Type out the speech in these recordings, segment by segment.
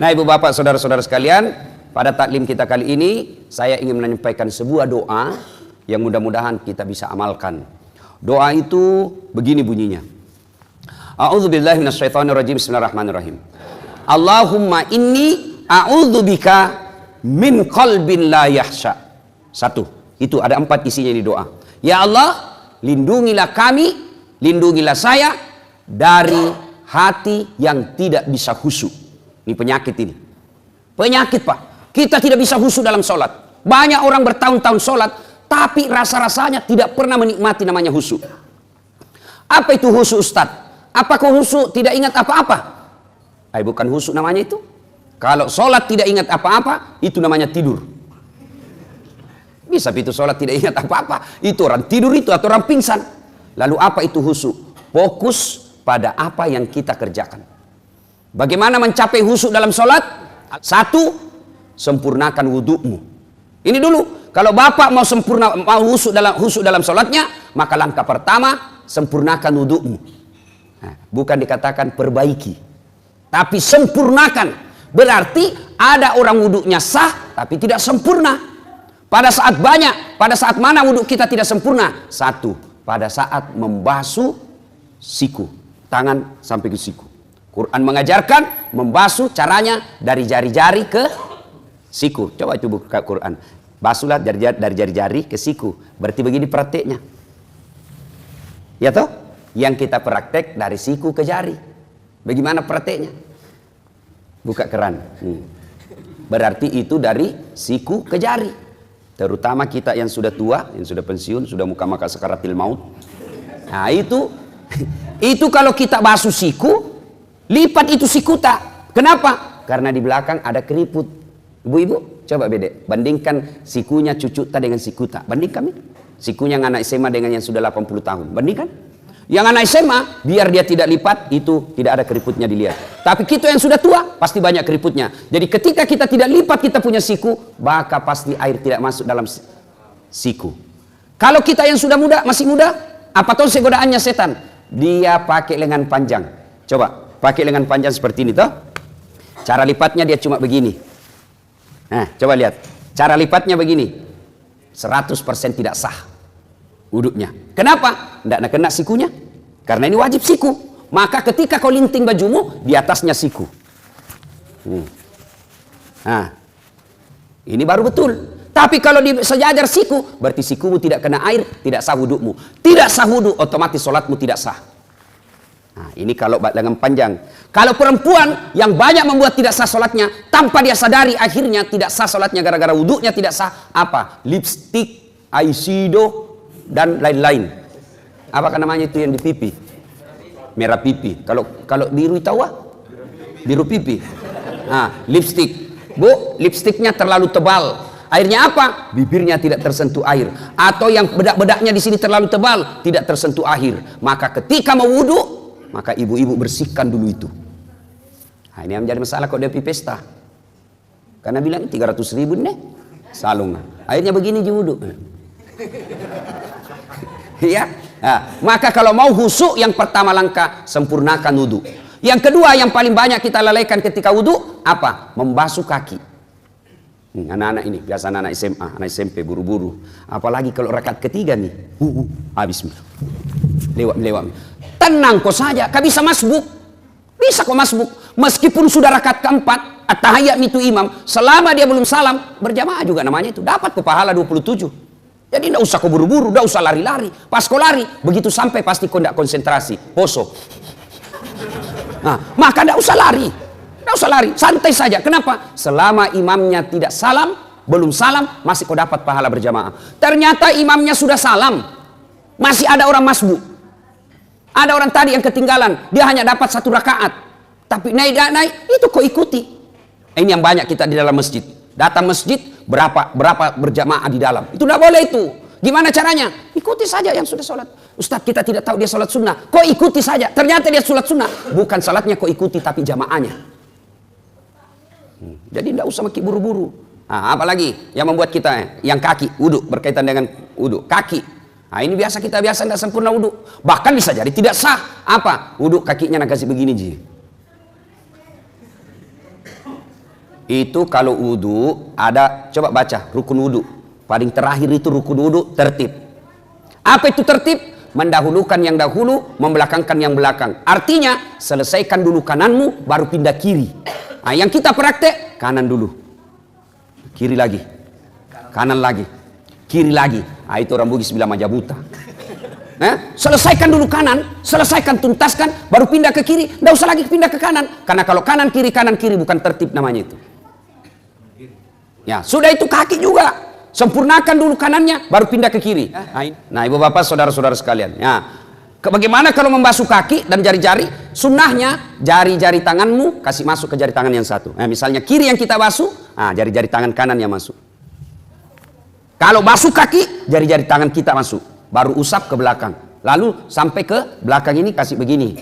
Nah, ibu bapak, saudara-saudara sekalian, pada taklim kita kali ini saya ingin menyampaikan sebuah doa yang mudah-mudahan kita bisa amalkan. Doa itu begini bunyinya. A'udzubillahi minasyaitonirrajim. Bismillahirrahmanirrahim. Allahumma inni a'udzubika min qalbin la yahsha. Satu, itu ada 4 isinya di doa. Ya Allah, lindungilah kami, lindungilah saya dari hati yang tidak bisa khusyuk. Ini penyakit ini. Penyakit, Pak. Kita tidak bisa khusyuk dalam sholat. Banyak orang bertahun-tahun sholat, tapi rasa-rasanya tidak pernah menikmati namanya khusyuk. Apa itu khusyuk, Ustaz? Apakah khusyuk tidak ingat apa-apa? Bukan khusyuk namanya itu. Kalau sholat tidak ingat apa-apa, itu namanya tidur. Bisa itu sholat tidak ingat apa-apa, itu orang tidur itu atau orang pingsan. Lalu apa itu khusyuk? Fokus pada apa yang kita kerjakan. Bagaimana mencapai khusyuk dalam sholat? 1, sempurnakan wudhumu. Ini dulu, kalau bapak mau khusyuk dalam sholatnya, maka langkah pertama sempurnakan wudhumu. Nah, bukan dikatakan perbaiki, tapi sempurnakan. Berarti ada orang wudhunya sah, tapi tidak sempurna. Pada saat mana wudhu kita tidak sempurna? 1, pada saat membasuh siku, tangan sampai ke siku. Quran mengajarkan membasuh caranya dari jari-jari ke siku. Coba itu buka Quran. Basuhlah dari jari-jari ke siku. Berarti begini prakteknya. Ya toh? Yang kita praktek dari siku ke jari. Bagaimana prakteknya? Buka keran. Berarti itu dari siku ke jari. Terutama kita yang sudah tua, yang sudah pensiun, sudah muka-maka sakaratil maut. Nah itu kalau kita basuh siku, lipat itu sikuta. Kenapa? Karena di belakang ada keriput. Ibu-ibu, coba bandingkan sikunya cucuta dengan sikuta. Bandingkan sikunya yang anak SMA dengan yang sudah 80 tahun. Bandingkan. Yang anak SMA, biar dia tidak lipat, itu tidak ada keriputnya dilihat. Tapi kita yang sudah tua, pasti banyak keriputnya. Jadi ketika kita tidak lipat kita punya siku, maka pasti air tidak masuk dalam siku. Kalau kita yang sudah muda, masih muda, apa tahu godaannya setan? Dia pakai lengan panjang. Coba. Pakai lengan panjang seperti ini toh. Cara lipatnya dia cuma begini. Nah, coba lihat. Cara lipatnya begini. 100% tidak sah wuduknya. Kenapa? Tidak kena sikunya. Karena ini wajib siku. Maka ketika kau linting bajumu, di atasnya siku. Nah, ini baru betul. Tapi kalau sejajar siku, berarti sikumu tidak kena air, tidak sah wudukmu. Tidak sah wuduk, otomatis sholatmu tidak sah. Nah, ini kalau lengan panjang. Kalau perempuan yang banyak membuat tidak sah sholatnya, tanpa dia sadari akhirnya tidak sah sholatnya gara-gara wuduknya tidak sah. Apa? Lipstick, eyeshadow, dan lain-lain. Apa namanya itu yang di pipi? Merah pipi. Kalau biru tahu? Biru pipi. Nah, lipstick. Bu, lipsticknya terlalu tebal. Akhirnya apa? Bibirnya tidak tersentuh air. Atau yang bedak-bedaknya di sini terlalu tebal, tidak tersentuh air. Maka ketika mau wudhu, maka ibu-ibu bersihkan dulu itu. Nah, ini yang menjadi masalah kalau dia pergi pesta. Karena bilang 300.000 nih salung. Akhirnya begini wudhu. Ya. Nah, maka kalau mau khusyuk, yang pertama langkah sempurnakan wudhu. Yang kedua yang paling banyak kita lalaikan ketika wudhu apa? Membasuh kaki. Anak-anak ini biasa anak SMA, anak SMP buru-buru. Apalagi kalau rakaat ketiga nih, habis lewat. Tenang kau saja, kau bisa masbuk. Bisa kau masbuk. Meskipun sudah rakaat keempat, at-tahiyat itu imam, selama dia belum salam, berjamaah juga namanya itu. Dapat kau pahala 27. Jadi tidak usah kau buru-buru, tidak usah lari-lari. Pas kau lari, begitu sampai pasti kau tidak konsentrasi. Poso. Nah, maka tidak usah lari. Tidak usah lari, santai saja. Kenapa? Selama imamnya tidak salam, belum salam, masih kau dapat pahala berjamaah. Ternyata imamnya sudah salam, masih ada orang masbuk. Ada orang tadi yang ketinggalan, dia hanya dapat 1 rakaat. Tapi naik, itu kau ikuti. Ini yang banyak kita di dalam masjid. Datang masjid, berapa berjamaah di dalam. Itu tidak boleh itu. Gimana caranya? Ikuti saja yang sudah sholat. Ustaz, kita tidak tahu dia sholat sunnah. Kau ikuti saja. Ternyata dia sholat sunnah. Bukan sholatnya kau ikuti, tapi jamaahnya. Jadi tidak usah makin buru-buru. Nah, apalagi yang membuat kita yang kaki wudhu, berkaitan dengan wudhu kaki. Nah, ini kita biasa tidak sempurna wudhu. Bahkan bisa jadi tidak sah. Apa? Wudhu kakinya nak kasih begini ji. Itu kalau wudu ada, coba baca rukun wudu. Paling terakhir itu rukun wudu tertib. Apa itu tertib? Mendahulukan yang dahulu, membelakangkan yang belakang. Artinya selesaikan dulu kananmu, baru pindah kiri. Nah, yang kita praktek kanan dulu, kiri lagi, kanan lagi, kiri lagi. Nah, itu orang Bugis bilang majabuta. Selesaikan dulu kanan, selesaikan tuntaskan, baru pindah ke kiri. Nggak usah lagi pindah ke kanan, karena kalau kanan kiri bukan tertib namanya itu. Ya sudah, itu kaki juga, sempurnakan dulu kanannya, baru pindah ke kiri. Nah, ibu bapak saudara-saudara sekalian, ya, bagaimana kalau membasuh kaki dan jari-jari? Sunnahnya jari-jari tanganmu kasih masuk ke jari tangan yang satu. Nah, misalnya kiri yang kita basuh, jari-jari tangan kanan yang masuk. Kalau basuh kaki, jari-jari tangan kita masuk. Baru usap ke belakang, lalu sampai ke belakang ini kasih begini,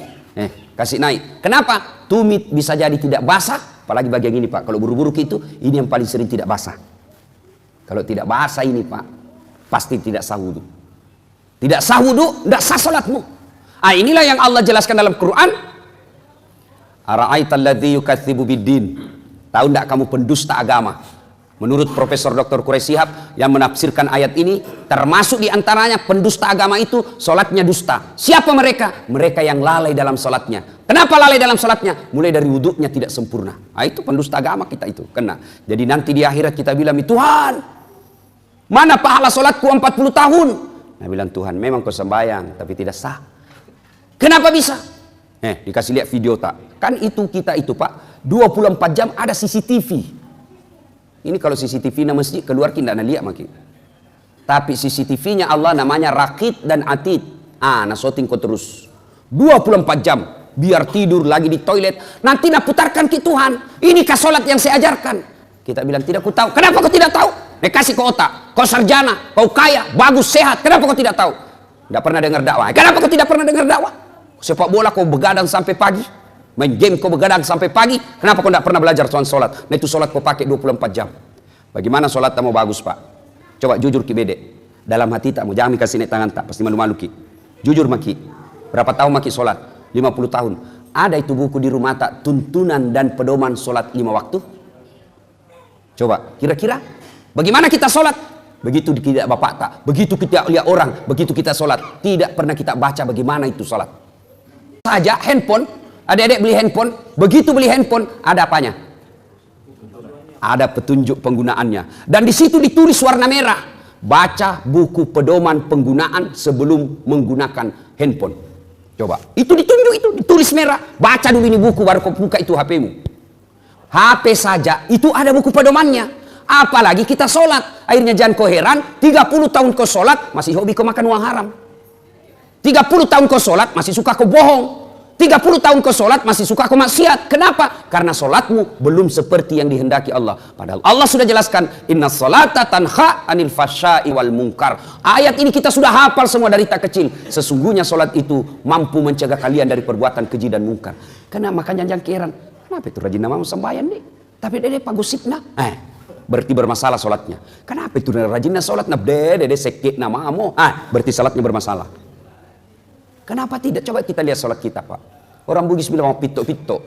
kasih naik. Kenapa? Tumit bisa jadi tidak basah, apalagi bagian ini Pak. Kalau buru-buru itu, ini yang paling sering tidak basah. Kalau tidak basah ini Pak, pasti tidak sah wudu. Tidak sah wudu, tidak sah salatmu. Inilah yang Allah jelaskan dalam Quran. Ara'aital ladzi yukatsibu biddin. Tahu tidak kamu pendusta agama? Menurut Profesor Dr. Quraisy Shihab yang menafsirkan ayat ini, termasuk diantaranya pendusta agama itu sholatnya dusta. Siapa mereka? Mereka yang lalai dalam sholatnya. Kenapa lalai dalam sholatnya? Mulai dari wudhunya tidak sempurna. Itu pendusta agama kita itu kena. Jadi nanti di akhirat kita bilang, Tuhan, mana pahala sholatku 40 tahun? Nah, bilang Tuhan, memang kau sembahyang tapi tidak sah. Kenapa bisa? Dikasih lihat video tak? Kan itu kita itu Pak, 24 jam ada CCTV. Ini kalau CCTV na masjid keluar kita nak lihat makin. Tapi CCTV-nya Allah namanya Raqib dan Atid. Nah syuting kau terus 24 jam. Biar tidur lagi di toilet, nanti nak putarkan ke Tuhan. Inikah sholat yang saya ajarkan? Kita bilang tidak ku tahu. Kenapa kau tidak tahu? Kasih kau otak, kau sarjana, kau kaya, bagus, sehat. Kenapa kau tidak tahu? Tidak pernah dengar dakwah. Kenapa kau tidak pernah dengar dakwah? Sepak bola kau begadang sampai pagi. Main game kau begadang sampai pagi, kenapa kau tidak pernah belajar soal sholat? Nah itu sholat kau pakai 24 jam. Bagaimana sholat tak mau bagus Pak? Coba jujur ki bede. Dalam hati tak mau, jangan kasih naik tangan tak, pasti malu-malu ki. Jujur maki. Berapa tahun maki sholat? 50 tahun. Ada itu buku di rumah tak, tuntunan dan pedoman sholat 5 waktu? Coba, kira-kira bagaimana kita sholat? Begitu tidak bapak tak, begitu kita lihat orang, begitu kita sholat. Tidak pernah kita baca bagaimana itu sholat. Saja handphone. Adik-adik beli handphone, begitu beli handphone, ada apanya? Ada petunjuk penggunaannya. Dan di situ ditulis warna merah. Baca buku pedoman penggunaan sebelum menggunakan handphone. Coba, itu ditunjuk itu, ditulis merah. Baca dulu ini buku, baru kau buka itu HPmu. HP saja, itu ada buku pedomannya. Apalagi kita sholat. Akhirnya jangan kau heran, 30 tahun kau sholat, masih hobi kau makan uang haram. 30 tahun kau sholat, masih suka kau bohong. 30 tahun kau sholat masih suka kau maksiat. Kenapa? Karena sholatmu belum seperti yang dihendaki Allah. Padahal Allah sudah jelaskan, inna sholata tanha anil fasya'i wal munkar. Ayat ini kita sudah hafal semua dari tak kecil. Sesungguhnya sholat itu mampu mencegah kalian dari perbuatan keji dan mungkar. Karena makanya jangan keheran, kenapa itu rajin nama sembahyang nih? Tapi dede pagosipna. Berarti bermasalah sholatnya. Kenapa itu rajinnya sholat? Dede sekit nama amo. Berarti sholatnya bermasalah. Kenapa tidak? Coba kita lihat sholat kita Pak. Orang Bugis bilang mau pito-pito.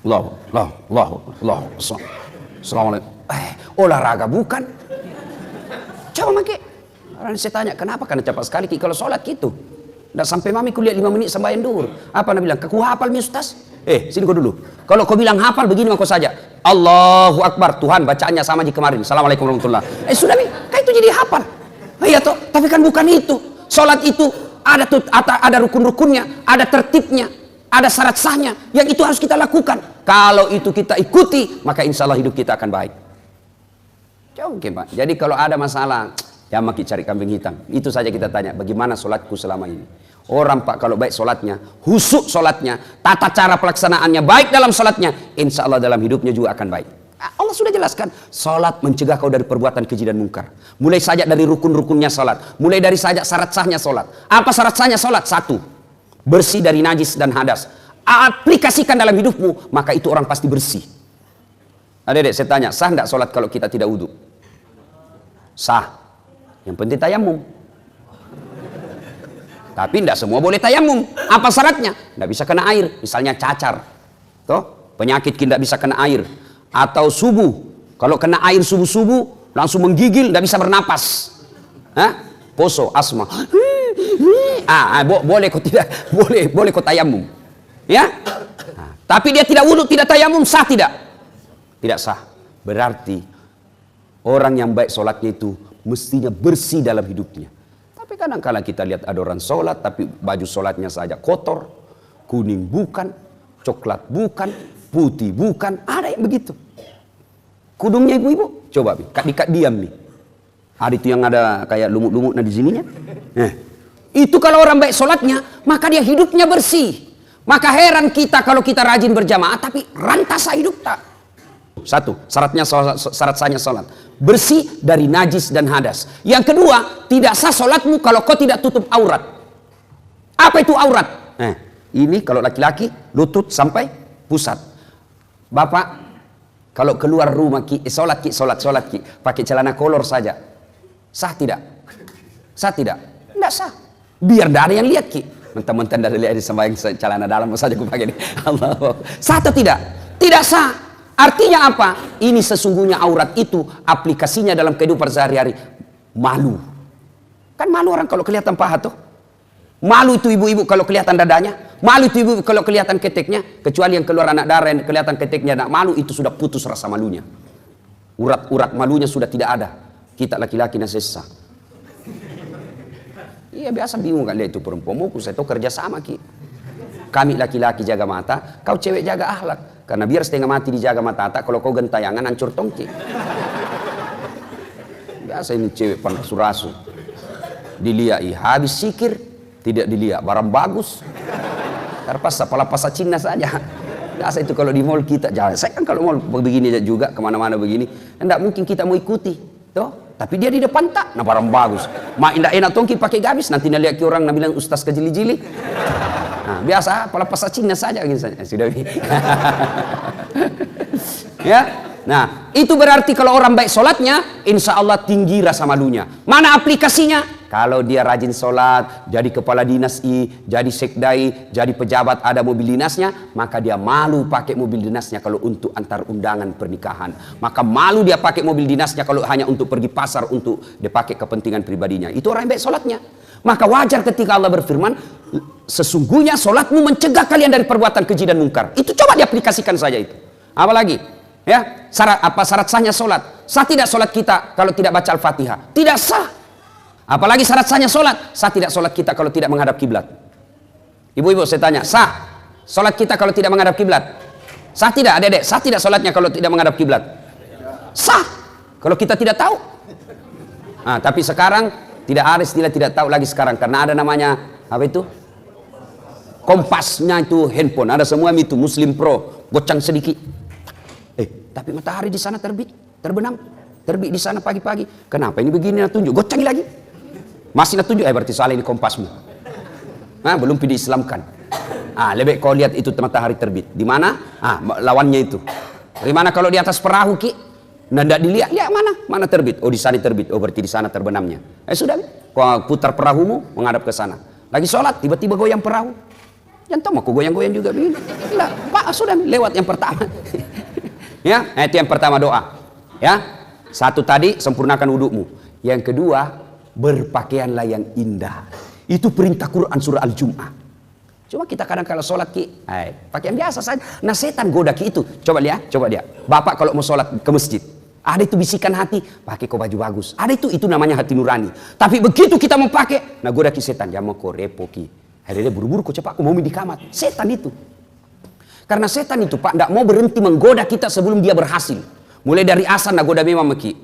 Allah. Assalamualaikum. Olahraga bukan? Coba maki. Orang saya tanya, kenapa? Karena cepat sekali kalau sholat gitu. Nggak sampai mami kuliah 5 menit sembahyang duhur. Apa nak bilang? Kau hafal mi Ustaz? Sini kau dulu. Kalau kau bilang hafal begini maka saja. Allahu Akbar. Tuhan bacaannya sama di kemarin. Assalamualaikum warahmatullahi. Sudah mi. Kan itu jadi hafal. Iya toh. Tapi kan bukan itu. Sholat itu ada rukun-rukunnya, ada tertibnya, ada syarat sahnya, yang itu harus kita lakukan. Kalau itu kita ikuti, maka insya Allah hidup kita akan baik. Oke Pak. Jadi kalau ada masalah, ya maki cari kambing hitam. Itu saja kita tanya, bagaimana sholatku selama ini? Orang Pak kalau baik sholatnya, husuk sholatnya, tata cara pelaksanaannya baik dalam sholatnya, insya Allah dalam hidupnya juga akan baik. Allah sudah jelaskan, salat mencegah kau dari perbuatan keji dan mungkar. Mulai saja dari rukun-rukunnya salat, mulai dari saja syarat sahnya salat. Apa syarat sahnya salat? 1, bersih dari najis dan hadas. Aplikasikan dalam hidupmu, maka itu orang pasti bersih. Adik-adik, saya tanya, sah tidak salat kalau kita tidak wudhu? Sah. Yang penting tayamum. Tapi tidak semua boleh tayamum. Apa syaratnya? Tidak bisa kena air, misalnya cacar. Toh? penyakit tidak bisa kena air. Atau subuh, kalau kena air subuh-subuh langsung menggigil, tidak bisa bernapas. Poso, asma. Boleh kok tidak, boleh kok tayamum. Ya, tapi dia tidak wudhu, tidak tayamum, sah tidak? Tidak sah. Berarti orang yang baik sholatnya itu mestinya bersih dalam hidupnya. Tapi kadang-kadang kita lihat ada orang sholat, tapi baju sholatnya saja kotor, kuning bukan, coklat bukan, putih bukan, ada yang begitu. Kudungnya ibu-ibu, coba dikat diam nih. Ada itu yang ada kayak lumut-lumut di sininya. Itu kalau orang baik sholatnya, maka dia hidupnya bersih. Maka heran kita kalau kita rajin berjamaah, tapi rantasa hidup tak. Satu, syarat sahnya sholat. Bersih dari najis dan hadas. Yang kedua, tidak sah sholatmu kalau kau tidak tutup aurat. Apa itu aurat? Ini kalau laki-laki, lutut sampai pusat. Bapak, kalau keluar rumah sholat pakai celana kolor saja, sah tidak? Sah tidak? Tidak sah. Biar tidak ada yang lihat mentang-mentang dari lihat sembahyang celana dalam saja aku pakai ini. Allah. Sah atau tidak? Tidak sah. Artinya apa? Ini sesungguhnya aurat itu aplikasinya dalam kehidupan sehari-hari. Malu. Kan malu orang kalau kelihatan paha tuh. Malu itu ibu-ibu kalau kelihatan dadanya. Malu itu ibu kalau kelihatan keteknya. Kecuali yang keluar anak darah yang kelihatan keteknya. Nak malu itu sudah putus rasa malunya. Urat malunya sudah tidak ada. Kita laki-laki nasesa. Iya biasa bingung kan lihat itu perempuan. Mau saya tahu kerja sama Kami laki-laki jaga mata, kau cewek jaga akhlak. Karena biar setengah mati dijaga mata tak, kalau kau gentayangan hancur tongki. Biasa ini cewek rasu-rasu. Dilihat habis sikir, tidak dilihat barang bagus. Terpaksa pala-pasa Cina saja. Biasa itu kalau di mall kita jalan. Saya kan kalau mall begini juga kemana-mana begini, tidak mungkin kita mau ikuti, toh. Tapi dia di depan tak, nah barang bagus. Mak indah enak tongki pakai gabis, nanti dia lihat ke orang, nak bilang ustaz kejili-jili. Nah, biasa pala-pasa Cina saja gitu saja. Sudah. Ya. Nah, itu berarti kalau orang baik sholatnya, insya Allah tinggi rasa malunya. Mana aplikasinya? Kalau dia rajin sholat, jadi kepala dinas jadi sekdai, jadi pejabat ada mobil dinasnya, maka dia malu pakai mobil dinasnya kalau untuk antar undangan pernikahan. Maka malu dia pakai mobil dinasnya kalau hanya untuk pergi pasar untuk dipakai kepentingan pribadinya. Itu orang yang baik sholatnya. Maka wajar ketika Allah berfirman, sesungguhnya sholatmu mencegah kalian dari perbuatan keji dan mungkar. Itu coba diaplikasikan saja itu. Apalagi? Ya, syarat sahnya sholat? Sah tidak sholat kita kalau tidak baca Al-Fatihah? Tidak sah. Apalagi syarat sahnya sholat? Sah tidak sholat kita kalau tidak menghadap kiblat? Ibu-ibu saya tanya, sah sholat kita kalau tidak menghadap kiblat? Sah tidak adik-adik? Sah tidak sholatnya kalau tidak menghadap kiblat? Sah. Kalau kita tidak tahu. Nah, tapi sekarang tidak ada istilah tidak tahu lagi sekarang, karena ada namanya apa itu? Kompasnya itu handphone, ada semua itu Muslim Pro, gocang sedikit. Tapi matahari di sana terbenam, terbit di sana pagi-pagi. Kenapa ini begini? Nak tunjuk, gocangi lagi. Masih nak tunjuk, berarti salah ini kompasmu. Belum diislamkan. Lebih kau lihat itu matahari terbit. Di mana? Lawannya itu. Di mana kalau di atas perahu nah tidak dilihat, lihat mana terbit? Oh di sana terbit. Oh berarti di sana terbenamnya. Sudah, kau putar perahumu menghadap ke sana. Lagi sholat, tiba-tiba goyang perahu. Jangan tahu aku goyang-goyang juga begini. Tidak, Pak sudah lewat yang pertama. Ya, itu yang pertama doa. Ya, satu tadi sempurnakan wudukmu. Yang kedua, berpakaianlah yang indah. Itu perintah Quran surah Al-Jum'ah. Cuma kita kadang kalau sholat pakaian biasa saja. Nah setan goda itu. Coba lihat. Bapak kalau mau sholat ke masjid, ada itu bisikan hati, pakai kau baju bagus. Ada itu namanya hati nurani. Tapi begitu kita mau pakai, nah goda setan, jangan mau kau repo Akhirnya buru-buru kau cepat, kau mau di kamar. Setan itu. Karena setan itu Pak tidak mau berhenti menggoda kita sebelum dia berhasil. Mulai dari asar nagoda memang maki.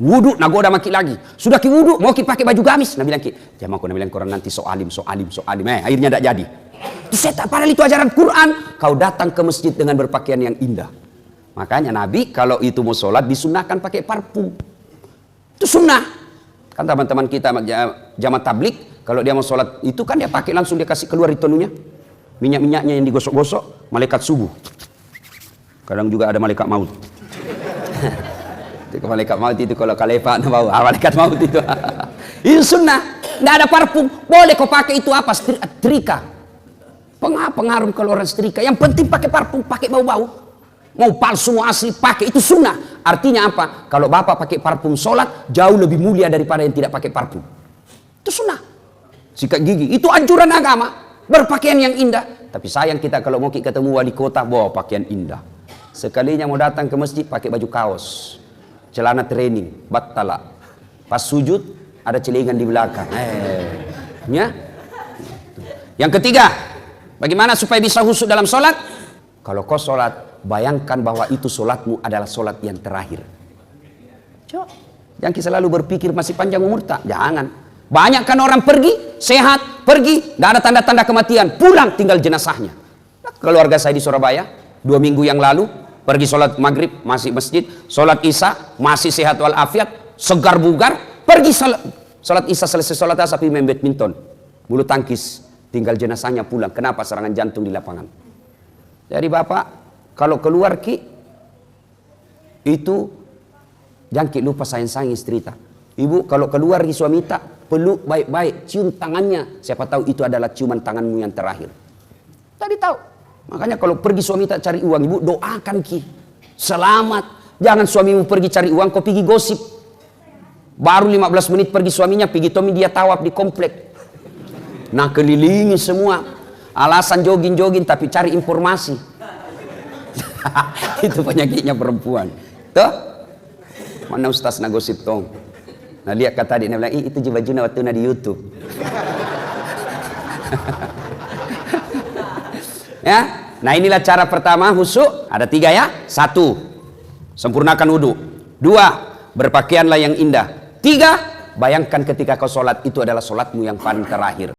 Wudhu nagoda maki lagi. Sudah ki wudhu mau ki pakai baju gamis. Nah bilang ki, jangan aku bilang korang nanti soalim. Akhirnya tidak jadi. Itu setan, padahal itu ajaran Quran. Kau datang ke masjid dengan berpakaian yang indah. Makanya Nabi kalau itu mau sholat disunahkan pakai parfum. Itu sunnah. Kan teman-teman kita jamaah tablik kalau dia mau sholat itu kan dia pakai langsung dia kasih keluar itonunya. Minyak-minyaknya yang digosok-gosok, malaikat subuh. Kadang juga ada malaikat maut. Malaikat maut itu kalau kalefa bau, malaikat maut itu. Itu sunnah. Tidak ada parfum, boleh kau pakai itu apa? Setrika. Pengaruh kalau orang setrika. Yang penting pakai parfum, pakai bau-bau. Mau palsu mau asli pakai, itu sunnah. Artinya apa? Kalau bapak pakai parfum sholat jauh lebih mulia daripada yang tidak pakai parfum. Itu sunnah. Sikat gigi itu anjuran agama. Berpakaian yang indah. Tapi sayang kita kalau mau ketemu wali kota bawa pakaian indah. Sekalinya mau datang ke masjid pakai baju kaos, celana training, battala. Pas sujud ada celengan di belakang. Ya. Yang ketiga, bagaimana supaya bisa khusyuk dalam sholat? Kalau kau sholat, bayangkan bahwa itu sholatmu adalah sholat yang terakhir. Coba. Jangan selalu berpikir masih panjang umur tak. Jangan. Banyak kan orang pergi, sehat, pergi, nggak ada tanda-tanda kematian, pulang tinggal jenazahnya. Keluarga saya di Surabaya, 2 minggu yang lalu, pergi sholat maghrib, masih masjid, sholat isya, masih sehat walafiat, segar bugar, pergi sholat isya selesai sholat asar, main badminton, bulu tangkis, tinggal jenazahnya pulang. Kenapa? Serangan jantung di lapangan. Jadi bapak, kalau keluar itu jangan lupa sayang-sayang istri tak. Ibu kalau keluar di suami tak, peluk baik-baik, cium tangannya. Siapa tahu itu adalah ciuman tanganmu yang terakhir. Tadi tahu. Makanya kalau pergi suami tak cari uang, ibu doakan selamat. Jangan suamimu pergi cari uang, kau pergi gosip. Baru 15 menit pergi suaminya, pergi Tommy dia tawaf di komplek. Nah kelilingi semua. Alasan jogging-jogging tapi cari informasi. Itu penyakitnya perempuan. Tuh. Mana ustaz na gosip tong. Nah lihat kata dia bilang, itu baju waktu di YouTube. Ya, nah inilah cara pertama khusyuk. Ada 3 ya. 1, sempurnakan wudhu. 2, berpakaianlah yang indah. 3, bayangkan ketika kau sholat itu adalah sholatmu yang paling terakhir.